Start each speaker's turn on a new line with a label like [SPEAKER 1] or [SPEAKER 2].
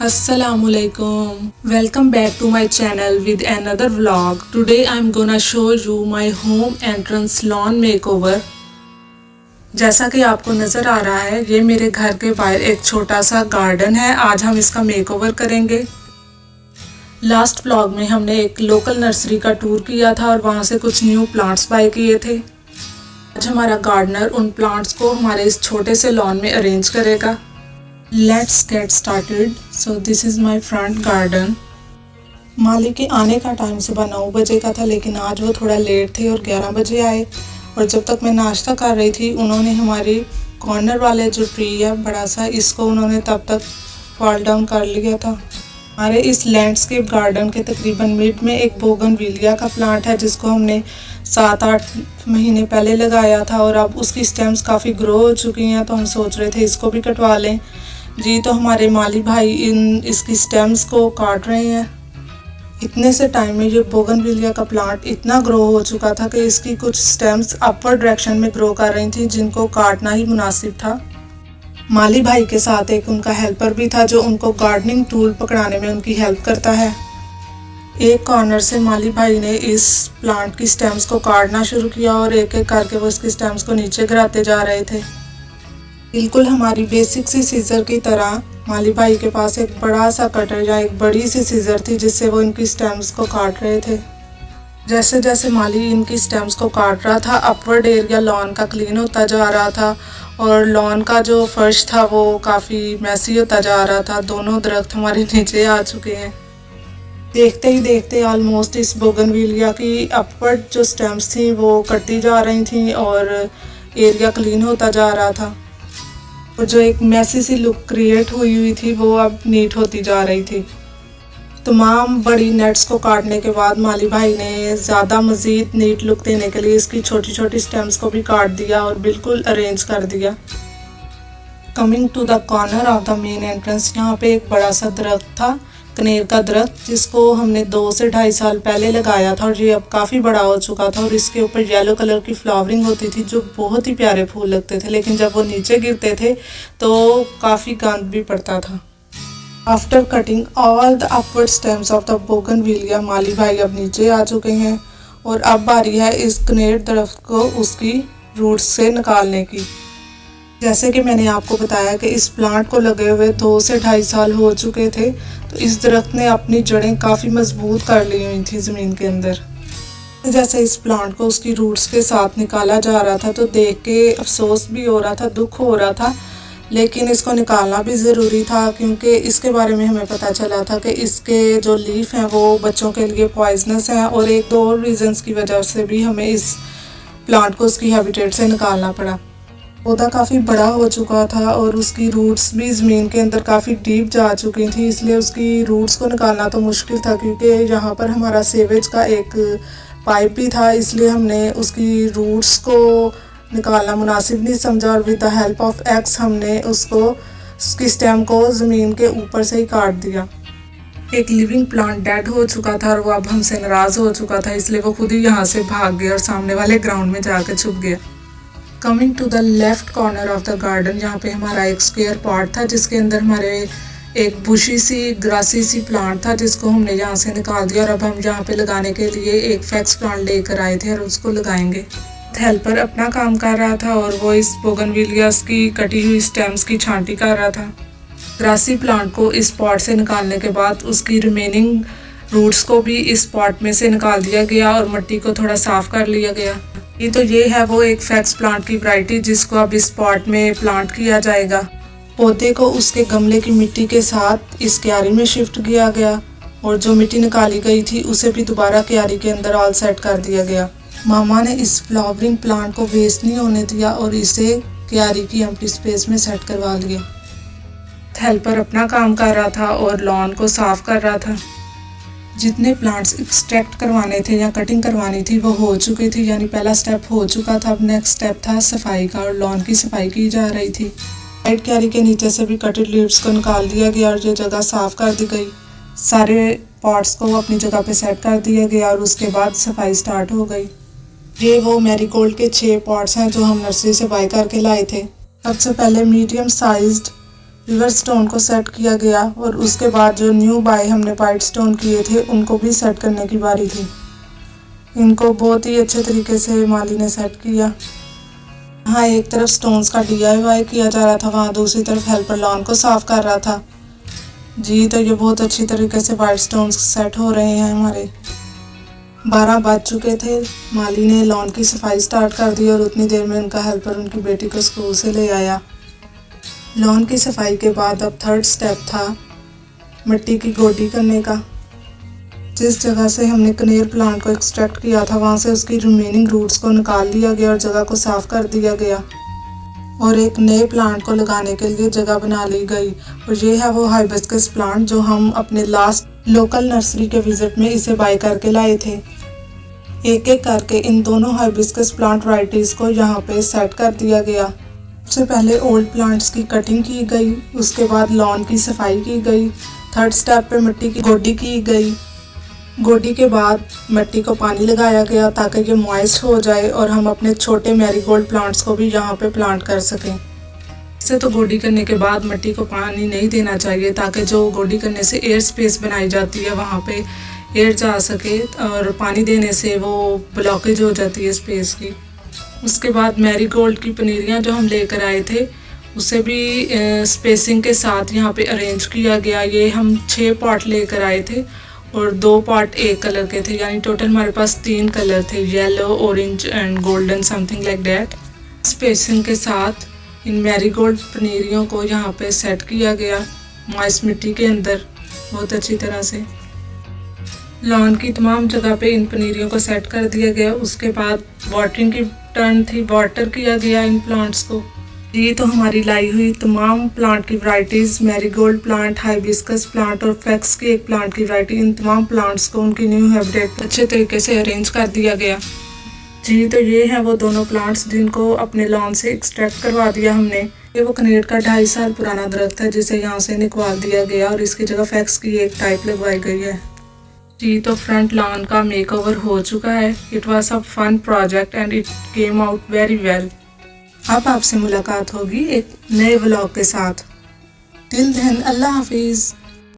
[SPEAKER 1] Assalamualaikum. Welcome back to my channel with another vlog. Today I'm gonna show you my home entrance lawn makeover. जैसा कि आपको नज़र आ रहा है, ये मेरे घर के बाहर एक छोटा सा गार्डन है। आज हम इसका मेकओवर करेंगे। लास्ट व्लॉग में हमने एक लोकल नर्सरी का टूर किया था और वहाँ से कुछ न्यू प्लांट्स बाय किए थे। आज हमारा गार्डनर उन प्लांट्स को हमारे इस छोटे से लॉन में अरेंज करेगा। Let's get started. So this is my front garden. माली के आने का टाइम सुबह 9 बजे का था, लेकिन आज वो थोड़ा लेट थे और 11 बजे आए। और जब तक मैं नाश्ता कर रही थी, उन्होंने हमारी कॉर्नर वाले जो ट्री है बड़ा सा, इसको उन्होंने तब तक फॉल डाउन कर लिया था। हमारे इस लैंडस्केप गार्डन के तकरीबन मिड में एक बोगनविलिया का प्लांट है, जिसको हमने 7-8 महीने पहले लगाया था और अब उसकी स्टेम्स काफ़ी ग्रो हो चुकी हैं, तो हम सोच रहे थे इसको भी कटवा लें। जी तो हमारे माली भाई इसकी स्टेम्स को काट रहे हैं। इतने से टाइम में ये बोगनविलिया का प्लांट इतना ग्रो हो चुका था कि इसकी कुछ स्टेम्स अपवर्ड डायरेक्शन में ग्रो कर रही थी, जिनको काटना ही मुनासिब था। माली भाई के साथ एक उनका हेल्पर भी था, जो उनको गार्डनिंग टूल पकड़ाने में उनकी हेल्प करता है। एक कॉर्नर से माली भाई ने इस प्लांट की स्टेम्स को काटना शुरू किया और एक एक करके वो इसकी स्टेम्स को नीचे गिराते जा रहे थे। बिल्कुल हमारी बेसिक सी सीजर की तरह माली भाई के पास एक बड़ा सा कटर या एक बड़ी सी सीजर थी, जिससे वो इनकी स्टेम्स को काट रहे थे। जैसे जैसे माली इनकी स्टेम्स को काट रहा था, अपवर्ड एरिया लॉन का क्लीन होता जा रहा था और लॉन का जो फर्श था वो काफ़ी मैसी होता जा रहा था। दोनों दरख्त हमारे नीचे आ चुके हैं। देखते ही देखते ऑलमोस्ट इस बोगनविलिया की अपवर्ड जो स्टेम्स थी वो कटती जा रही थी और एरिया क्लीन होता जा रहा था। और जो एक मैसी सी लुक क्रिएट हुई थी वो अब नीट होती जा रही थी। तमाम बड़ी नेट्स को काटने के बाद माली भाई ने ज़्यादा मज़ीद नीट लुक देने के लिए इसकी छोटी छोटी स्टेम्स को भी काट दिया और बिल्कुल अरेंज कर दिया। Coming to the corner of the main entrance, यहाँ पे एक बड़ा सा दरख्त था, कनेर का दरख्त, जिसको हमने 2 से 2.5 साल पहले लगाया था और ये अब काफ़ी बड़ा हो चुका था और इसके ऊपर येलो कलर की फ्लावरिंग होती थी, जो बहुत ही प्यारे फूल लगते थे, लेकिन जब वो नीचे गिरते थे तो काफ़ी गंद भी पड़ता था। After cutting all the upward stems of the bougainvillea, माली भाई अब नीचे आ चुके हैं और अब बारी है इस कनेर दरख्त को उसकी रूट्स से निकालने की। जैसे कि मैंने आपको बताया कि इस प्लांट को लगे हुए 2 से 2.5 साल हो चुके थे, तो इस दरख्त ने अपनी जड़ें काफ़ी मजबूत कर ली हुई थी ज़मीन के अंदर। जैसे इस प्लांट को उसकी रूट्स के साथ निकाला जा रहा था, तो देख के अफसोस भी हो रहा था, दुख हो रहा था, लेकिन इसको निकालना भी ज़रूरी था, क्योंकि इसके बारे में हमें पता चला था कि इसके जो लीफ हैं वो बच्चों के लिए पॉइजनस हैं और 1-2 और रीज़न्स की वजह से भी हमें इस प्लांट को उसकी हैबिटेट से निकालना पड़ा। पौधा काफ़ी बड़ा हो चुका था और उसकी रूट्स भी ज़मीन के अंदर काफ़ी डीप जा चुकी थी, इसलिए उसकी रूट्स को निकालना तो मुश्किल था, क्योंकि यहाँ पर हमारा सीवेज का एक पाइप भी था, इसलिए हमने उसकी रूट्स को निकालना मुनासिब नहीं समझा और with the help of x हमने उसकी स्टेम को ज़मीन के ऊपर से ही काट दिया। एक लिविंग प्लांट डेड हो चुका था और वो अब हमसे नाराज़ हो चुका था, इसलिए वो खुद ही यहाँ से भाग गया और सामने वाले ग्राउंड में जाकर छुप गया। Coming to the left corner of the garden, यहाँ पे हमारा एक स्क्वायर पॉट था, जिसके अंदर हमारे एक बुशी सी ग्रासी सी प्लांट था, जिसको हमने यहाँ से निकाल दिया और अब हम यहाँ पे लगाने के लिए एक फैक्स प्लांट लेकर आए थे और उसको लगाएंगे। हेल्पर अपना काम कर रहा था और वो इस बोगनविलियास की कटी हुई स्टेम्स की छांटी कर रहा था। ग्रासी प्लांट को इस पॉट से निकालने के बाद उसकी रिमेनिंग रूट्स को भी इस पॉट में से निकाल दिया गया और मिट्टी को थोड़ा साफ कर लिया गया। ये है वो एक फैक्स प्लांट की वैरायटी, जिसको अब इस पॉट में प्लांट किया जाएगा। पौधे को उसके गमले की मिट्टी के साथ इस क्यारी में शिफ्ट किया गया और जो मिट्टी निकाली गई थी उसे भी दोबारा क्यारी के अंदर ऑल सेट कर दिया गया। मामा ने इस फ्लावरिंग प्लांट को वेस्ट नहीं होने दिया और इसे क्यारी की एम्प्टी स्पेस में सेट करवा लिया। हेल्पर अपना काम कर रहा था और लॉन को साफ कर रहा था। जितने प्लांट्स एक्सट्रैक्ट करवाने थे या कटिंग करवानी थी वो हो चुकी थी, यानी पहला स्टेप हो चुका था। अब नेक्स्ट स्टेप था सफाई का और लॉन की सफाई की जा रही थी। साइड क्यारी के नीचे से भी कटेड लीव्स को निकाल दिया गया और ये जगह साफ कर दी गई। सारे पॉट्स को अपनी जगह पे सेट कर दिया गया और उसके बाद सफाई स्टार्ट हो गई। ये वो मैरीगोल्ड के 6 पॉट्स हैं जो हम नर्सरी से बाय करके लाए थे। सबसे पहले मीडियम साइज्ड रिवर स्टोन को सेट किया गया और उसके बाद जो न्यू बाय हमने वाइट स्टोन किए थे उनको भी सेट करने की बारी थी। इनको बहुत ही अच्छे तरीके से माली ने सेट किया। हाँ, एक तरफ स्टोन्स का DIY किया जा रहा था, वहाँ दूसरी तरफ हेल्पर लॉन को साफ कर रहा था। जी, तो ये बहुत अच्छी तरीके से वाइट स्टोन्स सेट हो रहे हैं हमारे। 12 बज चुके थे। माली ने लॉन की सफाई स्टार्ट कर दी और उतनी देर में उनका हेल्पर उनकी बेटी को स्कूल से ले आया। लॉन की सफाई के बाद अब थर्ड स्टेप था मिट्टी की गोडी करने का। जिस जगह से हमने कनेर प्लांट को एक्सट्रैक्ट किया था वहाँ से उसकी रिमेनिंग रूट्स को निकाल लिया गया और जगह को साफ कर दिया गया और एक नए प्लांट को लगाने के लिए जगह बना ली गई। और ये है वो हाइबिस्कस प्लांट जो हम अपने लास्ट लोकल नर्सरी के विजिट में इसे बाय करके लाए थे। एक एक करके इन दोनों हाइबिस्कस प्लांट वैरायटीज़ को यहाँ पे सेट कर दिया गया। सबसे पहले ओल्ड प्लांट्स की कटिंग की गई, उसके बाद लॉन की सफाई की गई। थर्ड स्टेप पे मिट्टी की गोडी की गई। गोडी के बाद मिट्टी को पानी लगाया गया ताकि ये मॉइस्ट हो जाए और हम अपने छोटे मैरीगोल्ड प्लांट्स को भी यहाँ पे प्लांट कर सकें। इससे तो गोडी करने के बाद मिट्टी को पानी नहीं देना चाहिए ताकि जो गोडी करने से एयर स्पेस बनाई जाती है वहाँ पे एयर जा सके और पानी देने से वो ब्लॉकेज हो जाती है स्पेस की। उसके बाद मैरीगोल्ड की पनीरियाँ जो हम लेकर आए थे उसे भी स्पेसिंग के साथ यहाँ पे अरेंज किया गया। ये हम 6 पॉट लेकर आए थे और 2 पॉट एक कलर के थे, यानी टोटल हमारे पास 3 कलर थे, yellow, orange and golden, something like that. Spacing के साथ इन मैरीगोल्ड पनीरियों को यहाँ पे सेट किया गया मॉइस्ट मिट्टी के अंदर बहुत अच्छी तरह से। लॉन की तमाम जगह पे इन पनीरियों को सेट कर दिया गया। उसके बाद वाटरिंग की टर्न थी, वाटर किया गया इन प्लांट्स को। ये तो हमारी लाई हुई तमाम प्लांट की varieties, marigold plant, hibiscus plant और फैक्स की एक प्लांट की वैरायटी, इन तमाम प्लांट्स को उनकी न्यू हैबिटेट अच्छे तरीके से अरेंज कर दिया गया। जी, तो ये हैं वो दोनों प्लांट्स जिनको अपने लॉन से एक्सट्रैक्ट करवा दिया हमने। ये वो कनेर का 2.5 साल पुराना दरख्त है जिसे यहाँ से निकाल दिया गया और इसकी जगह फैक्स की एक टाइप लगवाई गई है। जी, तो फ्रंट लॉन का मेकओवर हो चुका है। It was a fun project and it came out very well. अब आपसे मुलाकात होगी एक नए व्लॉग के साथ। टिल देन, अल्लाह हाफिज़।